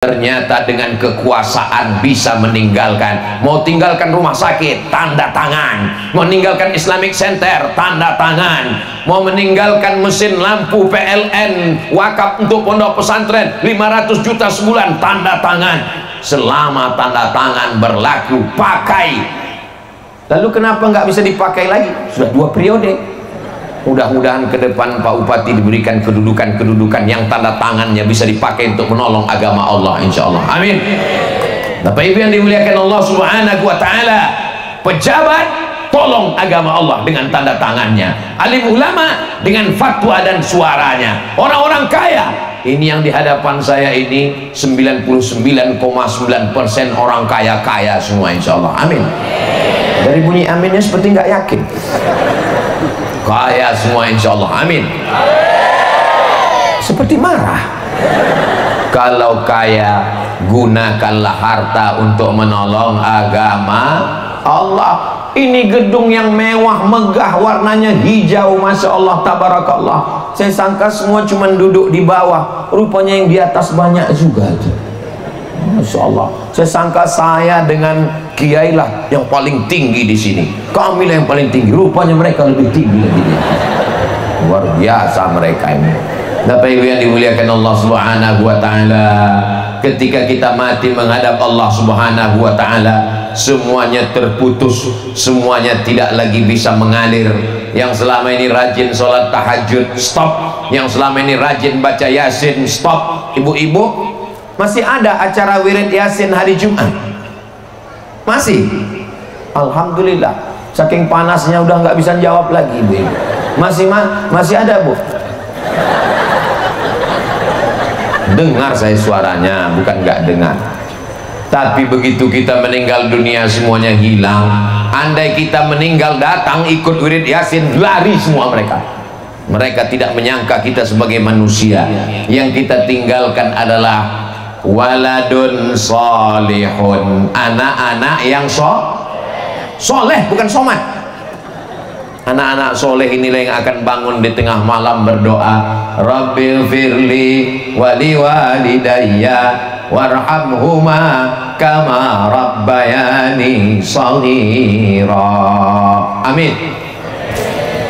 Ternyata dengan kekuasaan bisa meninggalkan. Mau tinggalkan rumah sakit, tanda tangan. Mau meninggalkan Islamic Center, tanda tangan. Mau meninggalkan mesin lampu PLN wakaf untuk pondok pesantren 500 juta sebulan, tanda tangan. Selama tanda tangan berlaku, pakai. Lalu kenapa nggak bisa dipakai lagi? Sudah 2 periode. Mudah-mudahan ke depan Pak Bupati diberikan kedudukan-kedudukan yang tanda tangannya bisa dipakai untuk menolong agama Allah, insya Allah. Amin. Bapak Ibu yang dimuliakan Allah Subhanahu wa Ta'ala, pejabat tolong agama Allah dengan tanda tangannya, alim ulama dengan fatwa dan suaranya, orang-orang kaya. Ini yang di hadapan saya ini 99,9% orang kaya-kaya semua, insya Allah. Amin. Dari bunyi aminnya seperti nggak yakin. Kaya semua, insya Allah. Amin. Seperti marah. Kalau kaya, gunakanlah harta untuk menolong agama Allah. Ini gedung yang mewah, megah, warnanya hijau, masya Allah, tabarakallah. Saya sangka semua cuma duduk di bawah, rupanya yang di atas banyak juga. Masya Allah. Saya sangka saya dengan kiai lah yang paling tinggi di sini, kami lah yang paling tinggi, rupanya mereka lebih tinggi lagi. Luar biasa mereka ini. Bapak Ibu yang dimuliakan Allah Subhanahu wa Ta'ala, ketika kita mati menghadap Allah Subhanahu wa Ta'ala, semuanya terputus, semuanya tidak lagi bisa mengalir. Yang selama ini rajin sholat tahajud, stop. Yang selama ini rajin baca Yasin, stop. Ibu-ibu, masih ada acara wirid Yasin hari Jumat? Masih? Alhamdulillah. Saking panasnya udah nggak bisa jawab lagi, ibu. Masih ada, Bu? Dengar saya suaranya, bukan nggak dengar. Tapi begitu kita meninggal dunia, semuanya hilang. Andai kita meninggal datang ikut wirid Yasin, lari semua mereka. Mereka tidak menyangka kita sebagai manusia. Yang kita tinggalkan adalah waladun solihun, anak-anak yang soleh, bukan somat. Anak-anak soleh inilah yang akan bangun di tengah malam berdoa, Rabbil firli wali walidayya warhamhuma kama rabbayani shaghira. Amin.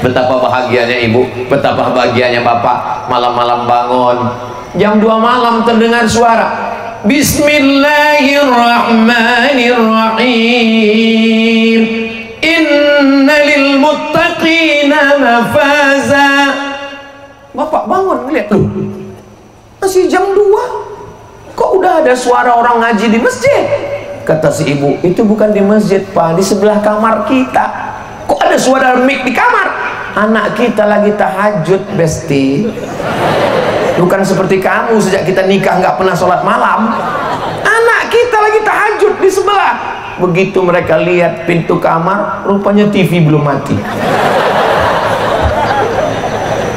Betapa bahagianya ibu, betapa bahagianya bapak, malam-malam bangun jam 2 malam terdengar suara Bismillahirrahmanirrahim, innalil muttaqina mafaza. Bapak bangun ngeliat, loh, masih jam 2 kok udah ada suara orang ngaji di masjid. Kata si ibu, itu bukan di masjid, Pak, di sebelah kamar kita. Kok ada suara mic di kamar? Anak kita lagi tahajud, Besti. Bukan seperti kamu sejak kita nikah nggak pernah sholat malam. Anak kita lagi tahajud di sebelah. Begitu mereka lihat pintu kamar, rupanya TV belum mati.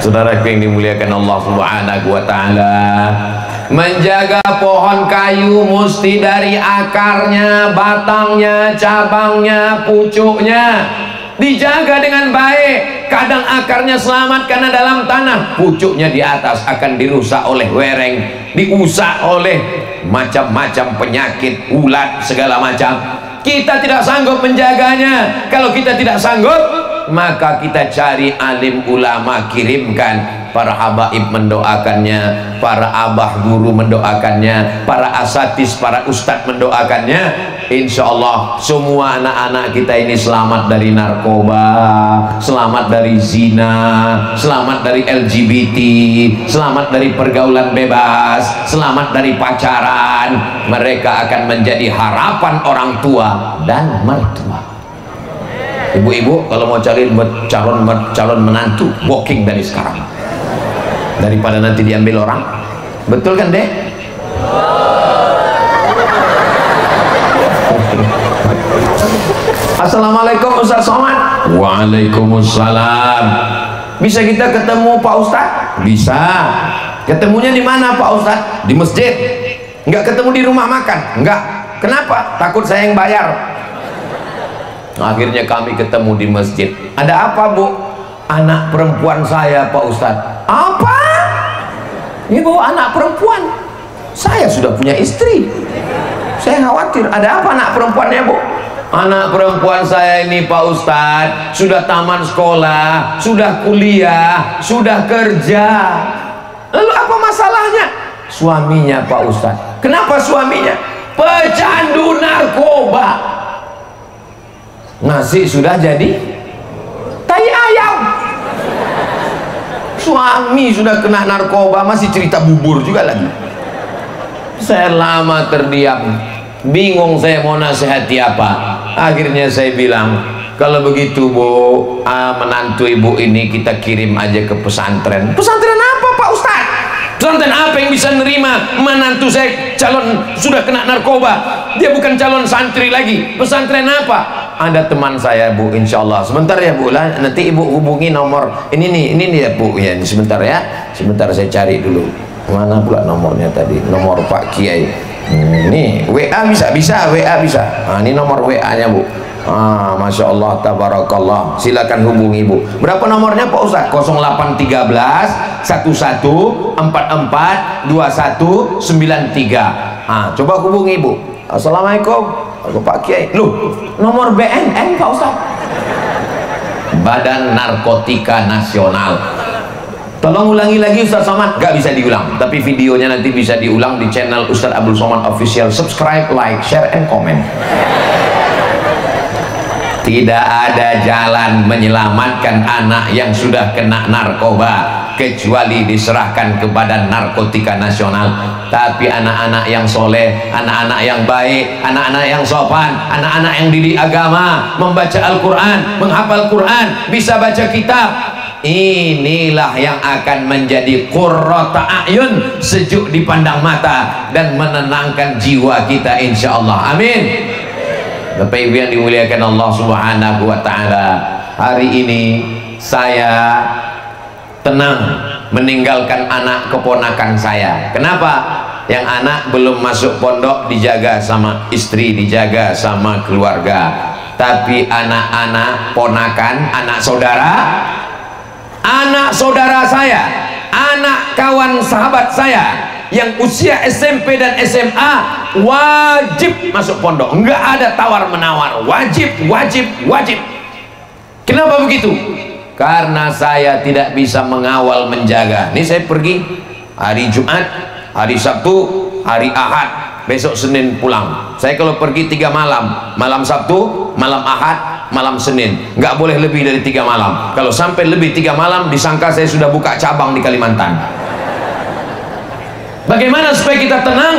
Saudara yang dimuliakan Allah Subhanahu wa Ta'ala, menjaga pohon kayu mesti dari akarnya, batangnya, cabangnya, pucuknya dijaga dengan baik. Kadang akarnya selamat karena dalam tanah, pucuknya di atas akan dirusak oleh wereng, diusak oleh macam-macam penyakit, ulat, segala macam. Kita tidak sanggup menjaganya. Kalau kita tidak sanggup, maka kita cari alim ulama, kirimkan. Para habaib mendoakannya, para abah guru mendoakannya, para asatis, para ustadz mendoakannya. Insya Allah semua anak-anak kita ini selamat dari narkoba, selamat dari zina, selamat dari LGBT, selamat dari pergaulan bebas, selamat dari pacaran. Mereka akan menjadi harapan orang tua dan mertua. Ibu-ibu kalau mau cari calon menantu, walking dari sekarang, daripada nanti diambil orang. Betul kan, Dek? Assalamualaikum Ustaz Somad. Waalaikumsalam. Bisa kita ketemu Pak Ustaz? Bisa. Ketemunya di mana Pak Ustaz? Di masjid. Enggak ketemu di rumah makan? Enggak. Kenapa? Takut saya yang bayar. Akhirnya kami ketemu di masjid. Ada apa, Bu? Anak perempuan saya Pak Ustaz. Apa? Ini bawa anak perempuan. Saya sudah punya istri. Saya khawatir, ada apa anak perempuannya, Bu? Anak perempuan saya ini Pak Ustadz sudah tamat sekolah, sudah kuliah, sudah kerja. Lalu apa masalahnya? Suaminya Pak Ustadz. Kenapa suaminya? Pecandu narkoba. Nasi sudah jadi tai ayam. Suami sudah kena narkoba, masih cerita bubur juga lagi. Saya lama terdiam, bingung saya mau nasihati apa. Akhirnya saya bilang, kalau begitu Bu, menantu ibu ini kita kirim aja ke pesantren. Pesantren apa Pak Ustadz? Pesantren apa yang bisa nerima menantu saya calon sudah kena narkoba? Dia bukan calon santri lagi. Pesantren apa? Ada teman saya Bu, insya Allah. Sebentar ya Bu lah, nanti ibu hubungi nomor ini nih ya Bu ya. Sebentar ya, sebentar saya cari dulu. Mana pula nomornya tadi? Nomor Pak Kiai. Ini WA bisa WA bisa. Nah, ini nomor WA-nya Bu. Masya Allah, tabarakallah. Silakan hubungi Bu. Berapa nomornya Pak Ustaz? 0813 11 44 21 93. Coba hubungi Bu. Assalamualaikum, aku Pak Kiai. Loh, nomor BNN Pak Ustaz. Badan Narkotika Nasional. Tolong ulangi lagi Ustaz Somad. Gak bisa diulang, tapi videonya nanti bisa diulang di channel Ustaz Abdul Somad Official. Subscribe, like, share, and comment. Tidak ada jalan menyelamatkan anak yang sudah kena narkoba kecuali diserahkan kepada Narkotika Nasional. Tapi anak-anak yang soleh, anak-anak yang baik, anak-anak yang sopan, anak-anak yang didik agama, membaca Al-Quran, menghafal Quran, bisa baca kitab, inilah yang akan menjadi qurrata a'yun, sejuk dipandang mata dan menenangkan jiwa kita insyaallah. Amin. Bapak Ibu yang dimuliakan Allah Subhanahu wa taala, hari ini saya tenang meninggalkan anak keponakan saya. Kenapa? Yang anak belum masuk pondok dijaga sama istri, dijaga sama keluarga. Tapi anak-anak ponakan, anak saudara saya, anak kawan sahabat saya yang usia SMP dan SMA wajib masuk pondok. Enggak ada tawar-menawar, wajib. Kenapa begitu? Karena saya tidak bisa mengawal, menjaga. Ini saya pergi hari Jumat, hari Sabtu, hari Ahad, besok Senin pulang. Saya kalau pergi 3 malam, malam Sabtu, malam Ahad, malam Senin, nggak boleh lebih dari 3 malam. Kalau sampai lebih 3 malam disangka saya sudah buka cabang di Kalimantan. Bagaimana supaya kita tenang?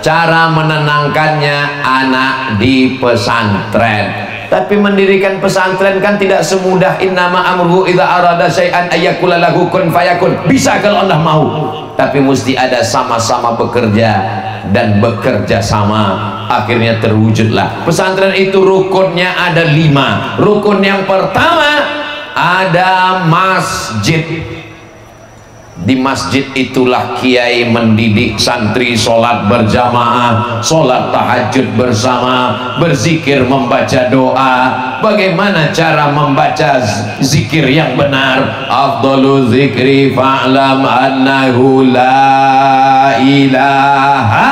Cara menenangkannya anak di pesantren. Tapi mendirikan pesantren kan tidak semudah innama amruhu idza arada syai'an ayyakula lahu kun fayakun. Bisa kalau Allah mau, tapi mesti ada sama-sama bekerja dan bekerja sama, akhirnya terwujudlah pesantren itu. Rukunnya ada 5. Rukun yang pertama ada masjid. Di masjid itulah kiai mendidik santri sholat berjamaah, sholat tahajud bersama, berzikir, membaca doa. Bagaimana cara membaca zikir yang benar? Afdalu zikri fa'lam annahu la ilaha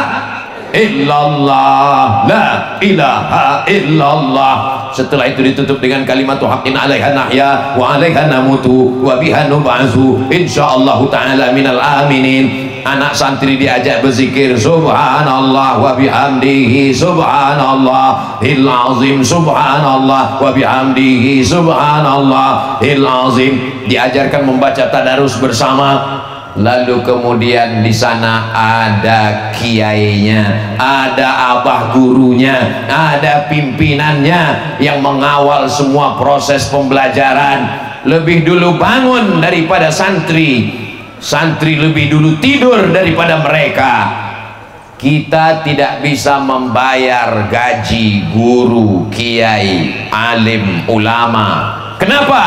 illallah, la ilaha illallah. Setelah itu ditutup dengan kalimat haqqin 'alaiha nahya wa 'alaiha namutu wa biha nub'atsu insyaallah taala minal aminin. Anak santri diajak berzikir subhanallah wa bihamdihi subhanallahil azim, subhanallah wa bihamdihi subhanallahil azim. Diajarkan membaca tadarus bersama. Lalu kemudian di sana ada kiainya, ada abah gurunya, ada pimpinannya yang mengawal semua proses pembelajaran. Lebih dulu bangun daripada santri, santri lebih dulu tidur daripada mereka. Kita tidak bisa membayar gaji guru, kiai, alim, ulama. Kenapa?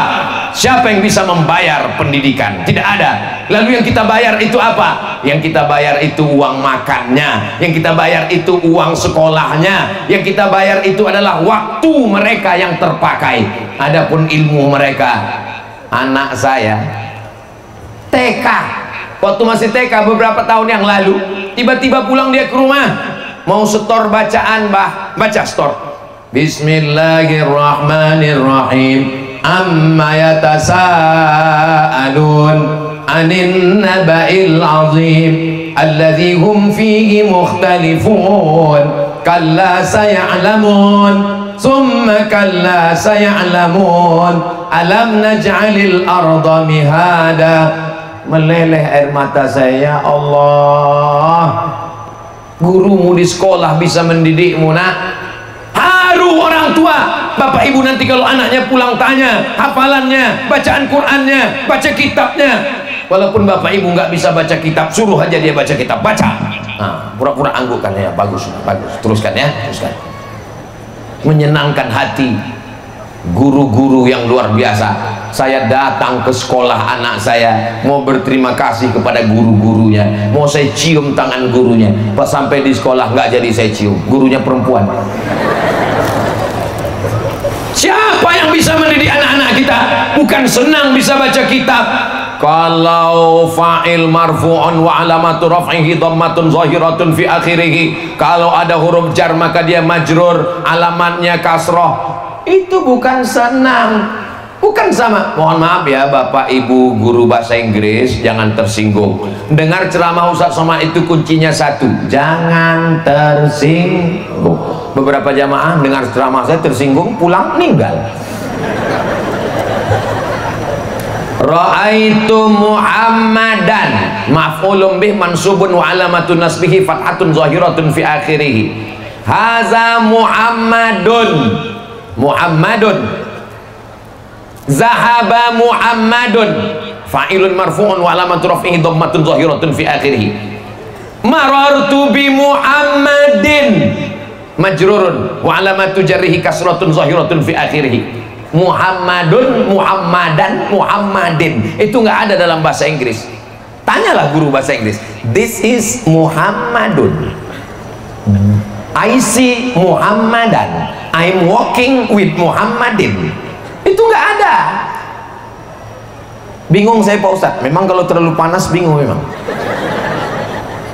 Siapa yang bisa membayar pendidikan? Tidak ada. Lalu yang kita bayar itu apa? Yang kita bayar itu uang makannya, yang kita bayar itu uang sekolahnya, yang kita bayar itu adalah waktu mereka yang terpakai. Adapun ilmu mereka, anak saya TK, waktu masih TK beberapa tahun yang lalu, Tiba-tiba pulang dia ke rumah, mau setor bacaan, baca setor. Bismillahirrahmanirrahim. Amma yatasaalun anin naba'il azim alladzi hum fihi mukhtalifun kalla saya'lamun summa kalla saya'lamun alam naj'alil arda mihada. Meleleh air mata saya, ya Allah. Gurumu di sekolah bisa mendidikmu, nak. Haru orang tua. Bapak ibu nanti kalau anaknya pulang tanya hafalannya, bacaan Qur'annya, baca kitabnya. Walaupun bapak ibu nggak bisa baca kitab, suruh aja dia baca kitab, baca. Nah, pura-pura anggukkan ya, bagus, bagus. Teruskan ya, teruskan. Menyenangkan hati guru-guru yang luar biasa. Saya datang ke sekolah anak saya, mau berterima kasih kepada guru-gurunya, mau saya cium tangan gurunya. Pas sampai di sekolah nggak jadi saya cium, gurunya perempuan. Siapa yang bisa mendidik anak-anak kita? Bukan senang bisa baca kitab. Kalau fa'il marfu'un wa alamatu raf'ihi dhammatun zahiratun fi akhirih, kalau ada huruf jar maka dia majrur, alamatnya kasroh. Itu bukan senang, bukan sama. Mohon maaf ya Bapak Ibu guru bahasa Inggris, jangan tersinggung. Dengar ceramah Ustaz Somad itu kuncinya satu, jangan tersinggung. Beberapa jamaah dengar ceramah saya tersinggung, pulang meninggal. Ra'aitu Muhammadan maf'ulun bih mansubun wa alamatun nasbihi fathatun zahiratun fi akhirih. Haza Muhammadun. Muhammadun. Zahaba Muhammadun. Fa'ilun marfu'un wa alamatu raf'ihi dhammatun zahiratun fi akhirih. Marartu bi Muhammadin. Majrurun wa alamatu jarrihi kasratun zahiratun fi akhirih. Muhammadun, Muhammadan, Muhammadin. Itu nggak ada dalam bahasa Inggris. Tanyalah guru bahasa Inggris. This is Muhammadun. I see Muhammadan. I'm walking with Muhammadin. Itu nggak ada. Bingung saya Pak Ustadz. Memang kalau terlalu panas bingung memang.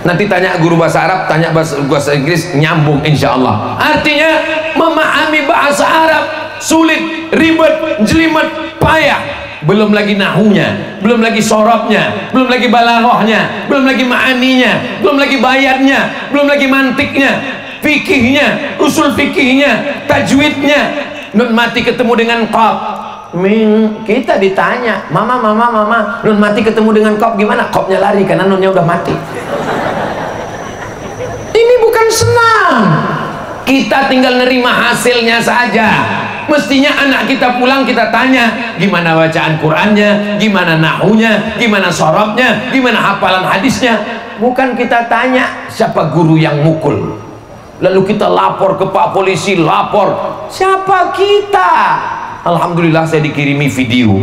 Nanti tanya guru bahasa Arab, tanya bahasa Inggris, nyambung insya Allah. Artinya memahami bahasa Arab sulit, ribet, jelimet, payah. Belum lagi nahunya, belum lagi sorobnya, belum lagi balaghahnya, belum lagi ma'aninya, belum lagi bayatnya, belum lagi mantiknya, fikihnya, usul fikihnya, tajwidnya. Nun mati ketemu dengan qaf. Kita ditanya, mama, nun mati ketemu dengan qaf gimana? Qafnya lari karena nunnya udah mati. Ini bukan senang. Kita tinggal nerima hasilnya saja. Mestinya anak kita pulang kita tanya gimana bacaan Qur'annya, gimana nahunya, gimana sorobnya, gimana hafalan hadisnya. Bukan kita tanya siapa guru yang mukul, lalu kita lapor ke Pak Polisi, lapor. Siapa kita? Alhamdulillah saya dikirimi video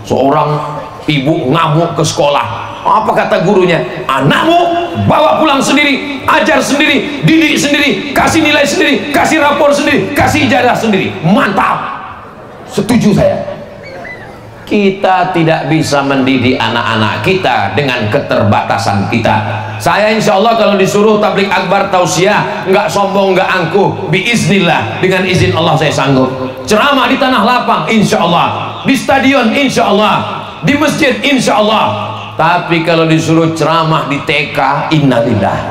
seorang ibu ngamuk ke sekolah. Apa kata gurunya? Anakmu bawa pulang sendiri, ajar sendiri, didik sendiri, kasih nilai sendiri, kasih rapor sendiri, kasih ijazah sendiri. Mantap, setuju saya. Kita tidak bisa mendidik anak-anak kita dengan keterbatasan kita. Saya insya Allah kalau disuruh tablik akbar tausiah, nggak sombong, nggak angkuh, biiznillah, dengan izin Allah saya sanggup. Ceramah di tanah lapang insya Allah, di stadion insya Allah, di masjid insya Allah. Tapi kalau disuruh ceramah di TK, innalillah.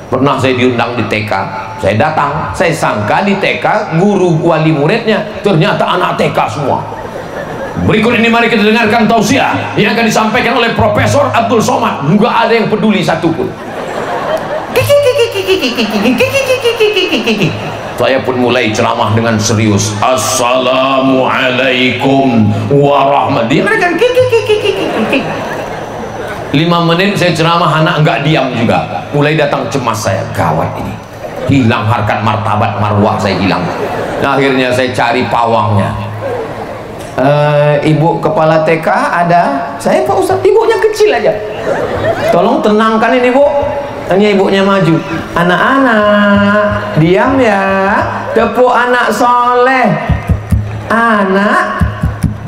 Pernah saya diundang di TK, saya datang, saya sangka di TK guru wali muridnya, ternyata anak TK semua. Berikut ini mari kita dengarkan tausiah yang akan disampaikan oleh Profesor Abdul Somad. Nggak ada yang peduli satupun. Saya pun mulai ceramah dengan serius. Assalamualaikum warahmatullahi wabarakatuh. 5 menit saya ceramah, anak nggak diam juga. Mulai datang cemas saya, gawat ini. Hilang harkat martabat marwah saya hilang. Nah, akhirnya saya cari pawangnya. Ibu kepala TK ada? Saya Pak Ustadz, ibunya kecil aja. Tolong tenangkan ini Bu. Tanya ibunya maju. Anak-anak diam ya. Tepuk anak soleh. Anak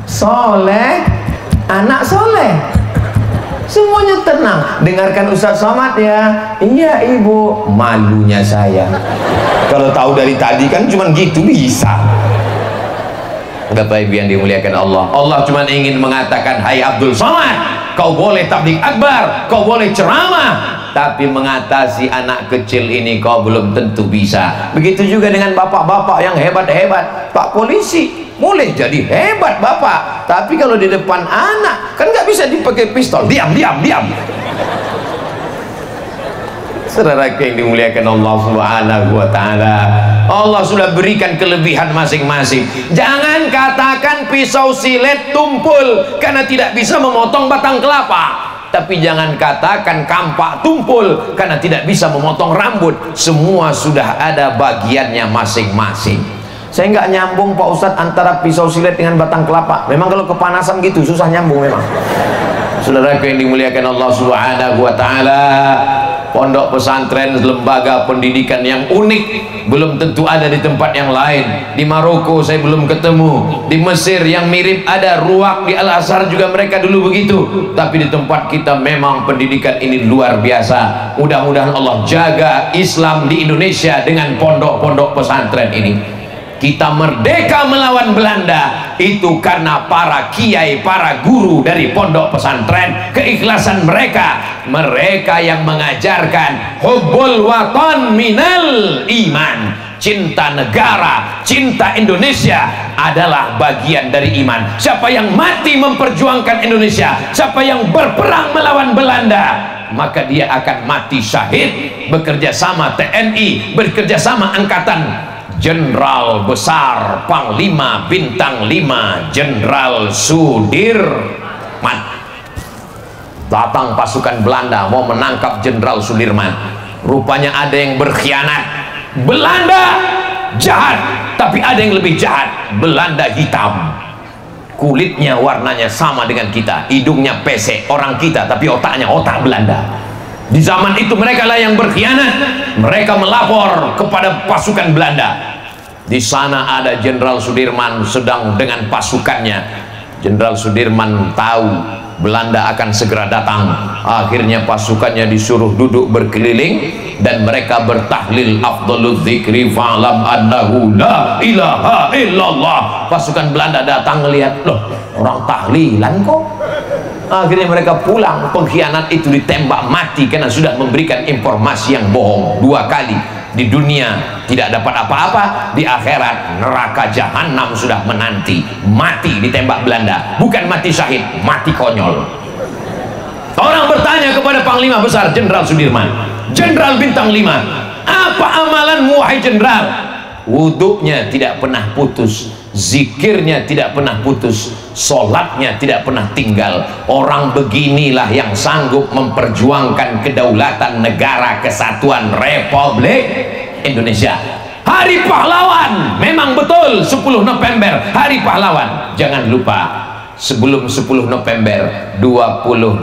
soleh. Anak soleh. Semuanya tenang. Dengarkan Ustaz Somad ya. Iya ibu. Malunya saya. Kalau tahu dari tadi kan cuman gitu bisa. Bapak Ibu yang dimuliakan Allah, Allah cuma ingin mengatakan, hai Abdul Somad, kau boleh tabligh akbar, kau boleh ceramah, tapi mengatasi anak kecil ini kau belum tentu bisa. Begitu juga dengan bapak-bapak yang hebat-hebat. Pak polisi boleh jadi hebat bapak, tapi kalau di depan anak kan nggak bisa dipakai pistol. Diam, diam, diam. Saudara yang dimuliakan Allah Subhanahu wa ta'ala, Allah sudah berikan kelebihan masing-masing. Jangan katakan pisau silet tumpul karena tidak bisa memotong batang kelapa, tapi jangan katakan kampak tumpul karena tidak bisa memotong rambut. Semua sudah ada bagiannya masing-masing. Saya nggak nyambung Pak Ustadz antara pisau silet dengan batang kelapa. Memang kalau kepanasan gitu susah nyambung memang. Saudara yang dimuliakan Allah Subhanahu wa ta'ala, pondok pesantren, lembaga pendidikan yang unik belum tentu ada di tempat yang lain. Di Maroko saya belum ketemu, di Mesir yang mirip ada, Ruwak di Al-Azhar juga mereka dulu begitu, tapi di tempat kita memang pendidikan ini luar biasa. Mudah-mudahan Allah jaga Islam di Indonesia dengan pondok-pondok pesantren ini. Kita merdeka melawan Belanda itu karena para kiai, para guru dari pondok pesantren, keikhlasan mereka. Mereka yang mengajarkan hubbul watan minal iman. Cinta negara, cinta Indonesia adalah bagian dari iman. Siapa yang mati memperjuangkan Indonesia, siapa yang berperang melawan Belanda, maka dia akan mati syahid bekerja sama TNI, bekerja sama Angkatan Jenderal Besar Panglima Bintang 5 Jenderal Sudirman. Datang pasukan Belanda mau menangkap Jenderal Sudirman, rupanya ada yang berkhianat. Belanda jahat, tapi ada yang lebih jahat. Belanda hitam, kulitnya warnanya sama dengan kita, hidungnya pesek orang kita, tapi otaknya otak Belanda. Di zaman itu mereka lah yang berkhianat. Mereka melapor kepada pasukan Belanda. Di sana ada Jenderal Sudirman sedang dengan pasukannya. Jenderal Sudirman tahu Belanda akan segera datang. Akhirnya pasukannya disuruh duduk berkeliling dan mereka bertahlil, afdhalul dzikri fa'lam annahu la ilaha illallah. Pasukan Belanda datang melihat, loh orang tahlilan kok. Akhirnya mereka pulang. Pengkhianat itu ditembak mati karena sudah memberikan informasi yang bohong 2 kali. Di dunia tidak dapat apa-apa, di akhirat neraka jahanam sudah menanti. Mati ditembak Belanda, bukan mati syahid, mati konyol. Orang bertanya kepada Panglima Besar Jenderal Sudirman, Jenderal Bintang 5, apa amalanmu wahai jenderal? Wuduknya tidak pernah putus, zikirnya tidak pernah putus, sholatnya tidak pernah tinggal. Orang beginilah yang sanggup memperjuangkan kedaulatan negara kesatuan Republik Indonesia. Hari pahlawan, memang betul 10 November hari pahlawan. Jangan lupa sebelum 10 November 22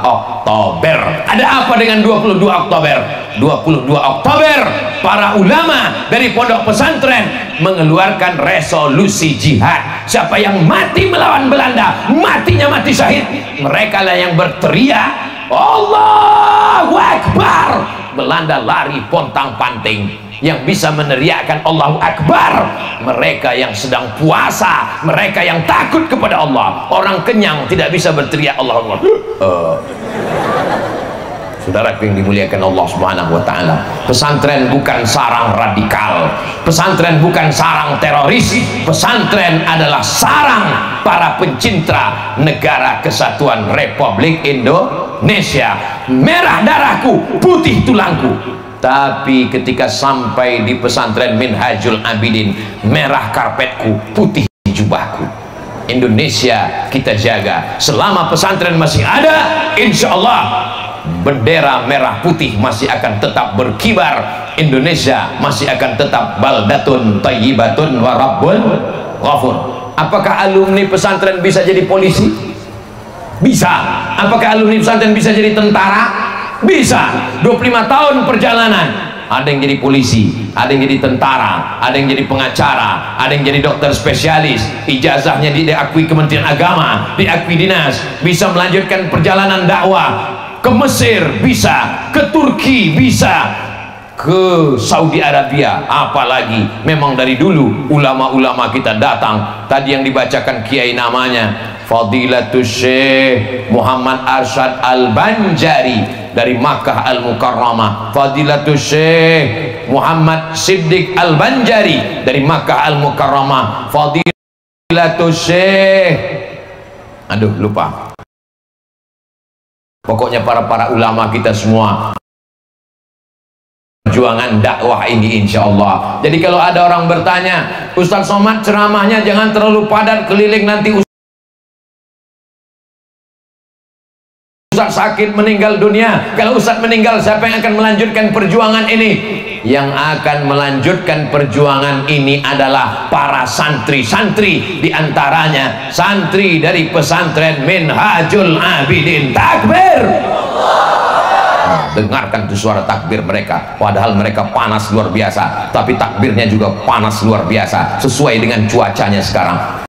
Oktober. Ada apa dengan 22 Oktober? 22 Oktober para ulama dari pondok pesantren mengeluarkan resolusi jihad. Siapa yang mati melawan Belanda, matinya mati syahid. Mereka lah yang berteriak Allahu Akbar. Belanda lari pontang-panting. Yang bisa meneriakkan Allahu Akbar mereka yang sedang puasa, mereka yang takut kepada Allah. Orang kenyang tidak bisa berteriak Allahu Akbar. Saudara yang dimuliakan Allah Subhanahu wa ta'ala, pesantren bukan sarang radikal, pesantren bukan sarang teroris, pesantren adalah sarang para pencinta negara kesatuan Republik Indonesia. Merah darahku, putih tulangku. Tapi ketika sampai di pesantren Minhajul Abidin, merah karpetku, putih jubahku. Indonesia kita jaga. Selama pesantren masih ada, insya Allah bendera merah putih masih akan tetap berkibar. Indonesia masih akan tetap baldatun thayyibatun wa rabbun ghafur. Apakah alumni pesantren bisa jadi polisi? Bisa. Apakah alumni pesantren bisa jadi tentara? Bisa. 25 tahun perjalanan. ada yang jadi polisi, ada yang jadi tentara, ada yang jadi pengacara, ada yang jadi dokter spesialis, ijazahnya diakui Kementerian Agama, diakui dinas, bisa melanjutkan perjalanan dakwah ke Mesir, bisa ke Turki, bisa ke Saudi Arabia. Apalagi memang dari dulu ulama-ulama kita datang. Tadi yang dibacakan kiai namanya Fadilatul Syekh Muhammad Arsyad Al-Banjari dari Makkah Al-Mukarramah, Fadilatul Syekh Muhammad Siddiq Al-Banjari dari Makkah Al-Mukarramah, Fadilatul Syekh, aduh lupa, pokoknya para ulama kita semua perjuangan dakwah ini insya Allah. Jadi kalau ada orang bertanya, Ustaz Somad ceramahnya jangan terlalu padat keliling, nanti Ustaz sakit meninggal dunia. Kalau Ustaz meninggal, siapa yang akan melanjutkan perjuangan ini? Yang akan melanjutkan perjuangan ini adalah para santri-santri, diantaranya santri dari pesantren Minhajul Abidin. Takbir! Dengarkan tuh suara takbir mereka, padahal mereka panas luar biasa, tapi takbirnya juga panas luar biasa sesuai dengan cuacanya sekarang.